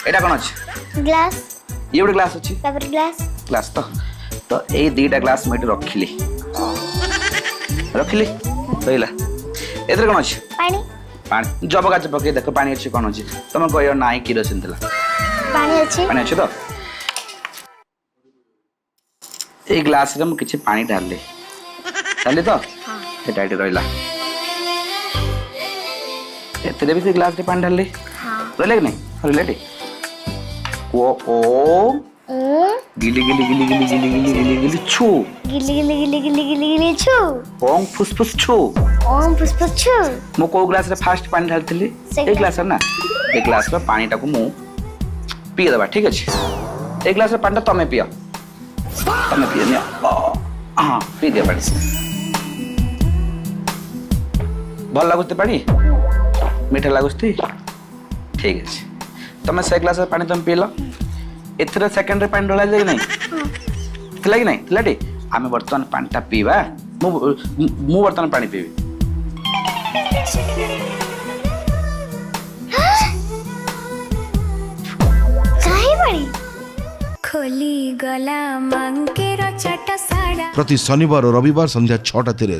एटा कौन अच्छे ग्लास ये गोटे ग्लास अच्छी तापर ग्लास ग्लास तो ये दीटा ग्लास मुझे रखिली रखिली रहा एथरे कौन अच्छे पानी पानी जब गाछ पकई देख पानी अच्छे कौन अच्छे तुम कह ना किरोसिन थी पानी अच्छे पानी अच्छे तो ये ग्लास रे मुझे पानी ढाली ढाली तो एटा एटी रहा एते भी से ग्लास रे पानी ढाली रहा कि नहीं रहा ओ गिली गिली गिली गिली गिली गिली गिली गिली छू गिली गिली गिली गिली गिली गिली छु ओम फुसफुस छू ओम पुष्प छु मो को ग्लास रे फास्ट पानी ढालथिली ए ग्लास रे ना ए ग्लास रे पानी टाको मु पी देबा ठीक अछि ए ग्लास रे पानी तमे पियो निया हां पी दे पानी भल लागुते पानी मीठा लागुस्ती ठीक अछि तमे से ग्लास रे पानी तमे पीलो एथरे सेकंड रे पानी ढला जाय नहीं थिला कि नहीं थिलाटी आमे वर्तमान पानीटा पीवा मु वर्तमान पानी पीबी काहे बड़ी खोली गला मंकेर चट साड़ा प्रति शनिवार और रविवार संध्या 6:30